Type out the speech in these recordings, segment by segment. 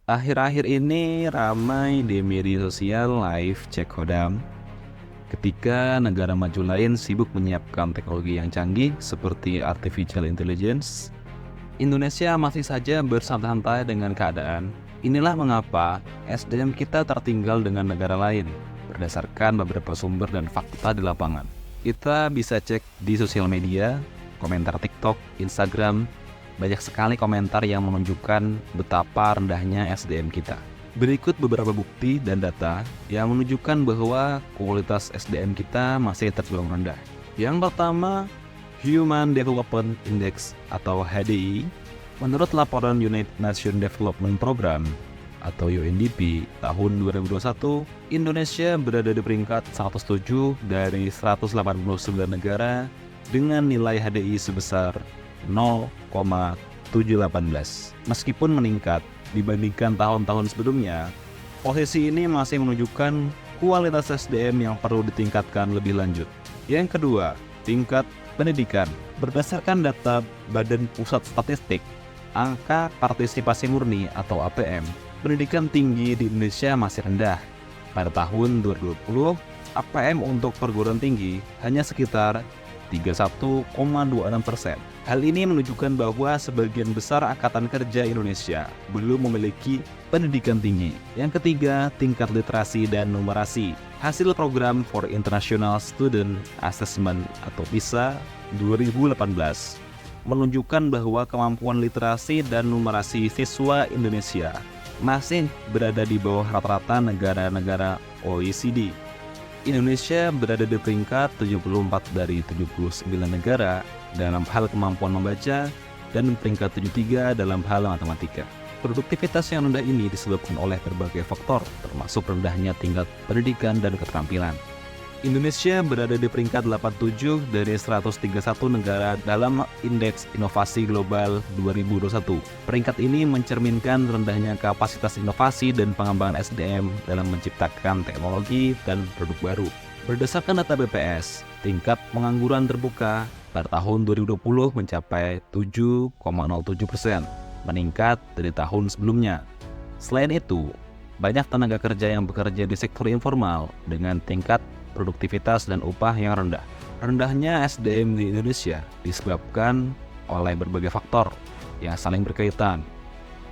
Akhir-akhir ini ramai di media sosial live cek kodam ketika negara maju lain sibuk menyiapkan teknologi yang canggih seperti artificial intelligence. Indonesia masih saja bersantai-santai dengan keadaan. Inilah mengapa SDM kita tertinggal dengan negara lain berdasarkan beberapa sumber dan fakta di lapangan. Kita bisa cek di sosial media, komentar TikTok, Instagram. Banyak sekali komentar yang menunjukkan betapa rendahnya SDM kita. Berikut beberapa bukti dan data yang menunjukkan bahwa kualitas SDM kita masih tergolong rendah. Yang pertama, Human Development Index atau HDI. Menurut laporan United Nations Development Program atau UNDP tahun 2021, Indonesia berada di peringkat 107 dari 189 negara dengan nilai HDI sebesar 0,718. Meskipun meningkat dibandingkan tahun-tahun sebelumnya, posisi ini masih menunjukkan kualitas SDM yang perlu ditingkatkan lebih lanjut. Yang kedua, tingkat pendidikan. Berdasarkan data Badan Pusat Statistik, angka partisipasi murni atau APM, pendidikan tinggi di Indonesia masih rendah. Pada tahun 2020, APM untuk perguruan tinggi hanya sekitar 31,26%. Hal ini menunjukkan bahwa sebagian besar angkatan kerja Indonesia belum memiliki pendidikan tinggi. Yang ketiga, tingkat literasi dan numerasi. Hasil program for International Student Assessment atau PISA 2018 menunjukkan bahwa kemampuan literasi dan numerasi siswa Indonesia masih berada di bawah rata-rata negara-negara OECD. Indonesia berada di peringkat 74 dari 79 negara dalam hal kemampuan membaca dan peringkat 73 dalam hal matematika. Produktivitas yang rendah ini disebabkan oleh berbagai faktor, termasuk rendahnya tingkat pendidikan dan keterampilan. Indonesia berada di peringkat 87 dari 131 negara dalam Indeks Inovasi Global 2021. Peringkat ini mencerminkan rendahnya kapasitas inovasi dan pengembangan SDM dalam menciptakan teknologi dan produk baru. Berdasarkan data BPS, tingkat pengangguran terbuka pada tahun 2020 mencapai 7,07%, meningkat dari tahun sebelumnya. Selain itu, banyak tenaga kerja yang bekerja di sektor informal dengan tingkat produktivitas dan upah yang rendah. Rendahnya SDM di Indonesia disebabkan oleh berbagai faktor yang saling berkaitan.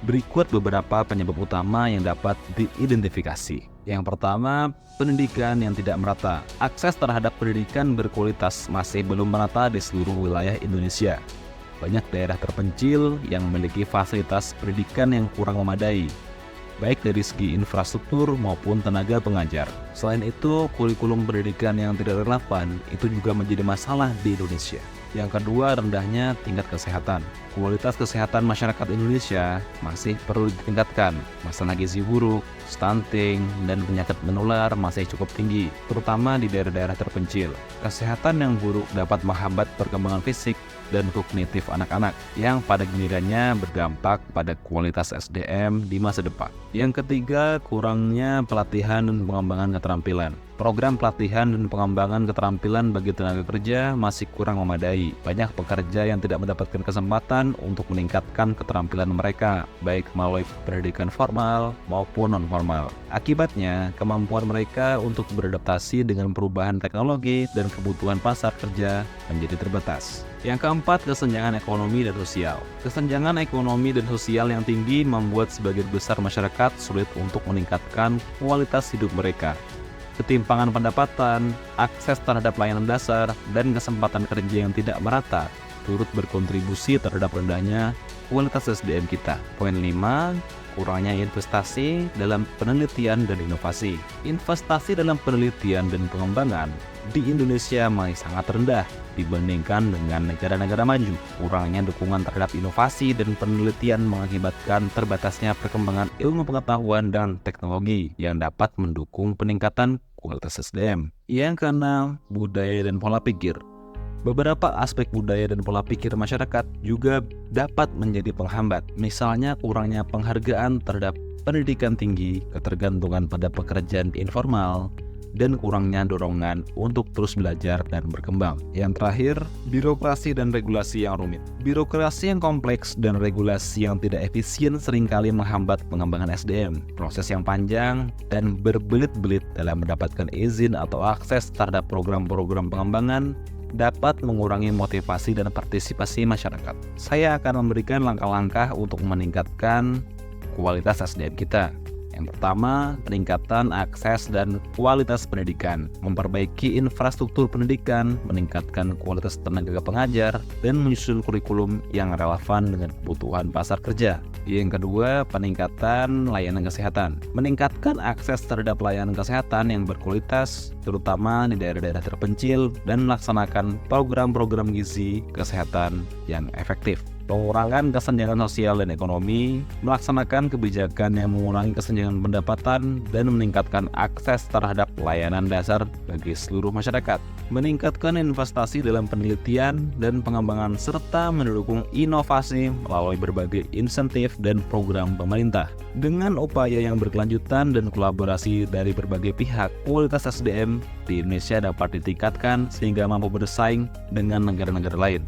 Berikut beberapa penyebab utama yang dapat diidentifikasi. Yang pertama, pendidikan yang tidak merata. Akses terhadap pendidikan berkualitas masih belum merata di seluruh wilayah Indonesia. Banyak daerah terpencil yang memiliki fasilitas pendidikan yang kurang memadai, baik dari segi infrastruktur maupun tenaga pengajar. Selain itu, kurikulum pendidikan yang tidak relevan itu juga menjadi masalah di Indonesia. Yang kedua, rendahnya tingkat kesehatan. Kualitas kesehatan masyarakat Indonesia masih perlu ditingkatkan. Masalah gizi buruk, stunting, dan penyakit menular masih cukup tinggi, terutama di daerah-daerah terpencil. Kesehatan yang buruk dapat menghambat perkembangan fisik dan kognitif anak-anak yang pada gilirannya berdampak pada kualitas SDM di masa depan. Yang ketiga, kurangnya pelatihan dan pengembangan keterampilan. Program pelatihan dan pengembangan keterampilan bagi tenaga kerja masih kurang memadai. Banyak pekerja yang tidak mendapatkan kesempatan untuk meningkatkan keterampilan mereka, baik melalui pendidikan formal maupun non-formal. Akibatnya, kemampuan mereka untuk beradaptasi dengan perubahan teknologi dan kebutuhan pasar kerja menjadi terbatas. Yang keempat, kesenjangan ekonomi dan sosial. Kesenjangan ekonomi dan sosial yang tinggi membuat sebagian besar masyarakat sulit untuk meningkatkan kualitas hidup mereka. Ketimpangan pendapatan, akses terhadap layanan dasar, dan kesempatan kerja yang tidak merata turut berkontribusi terhadap rendahnya kualitas SDM kita. Poin 5, kurangnya investasi dalam penelitian dan inovasi. Investasi dalam penelitian dan pengembangan di Indonesia masih sangat rendah dibandingkan dengan negara-negara maju. Kurangnya dukungan terhadap inovasi dan penelitian mengakibatkan terbatasnya perkembangan ilmu pengetahuan dan teknologi yang dapat mendukung peningkatan kualitas SDM. Yang keenam, budaya dan pola pikir. Beberapa aspek budaya dan pola pikir masyarakat juga dapat menjadi penghambat. Misalnya kurangnya penghargaan terhadap pendidikan tinggi, ketergantungan pada pekerjaan informal, dan kurangnya dorongan untuk terus belajar dan berkembang. Yang terakhir, birokrasi dan regulasi yang rumit. Birokrasi yang kompleks dan regulasi yang tidak efisien seringkali menghambat pengembangan SDM. Proses yang panjang dan berbelit-belit dalam mendapatkan izin atau akses terhadap program-program pengembangan dapat mengurangi motivasi dan partisipasi masyarakat. Saya akan memberikan langkah-langkah untuk meningkatkan kualitas SDM kita. Yang pertama, peningkatan akses dan kualitas pendidikan, memperbaiki infrastruktur pendidikan, meningkatkan kualitas tenaga pengajar, dan menyusun kurikulum yang relevan dengan kebutuhan pasar kerja. Yang kedua, peningkatan layanan kesehatan, meningkatkan akses terhadap layanan kesehatan yang berkualitas, terutama di daerah-daerah terpencil, dan melaksanakan program-program gizi kesehatan yang efektif. Pengurangan kesenjangan sosial dan ekonomi, melaksanakan kebijakan yang mengurangi kesenjangan pendapatan dan meningkatkan akses terhadap layanan dasar bagi seluruh masyarakat, meningkatkan investasi dalam penelitian dan pengembangan serta mendukung inovasi melalui berbagai insentif dan program pemerintah. Dengan upaya yang berkelanjutan dan kolaborasi dari berbagai pihak, kualitas SDM di Indonesia dapat ditingkatkan sehingga mampu bersaing dengan negara-negara lain.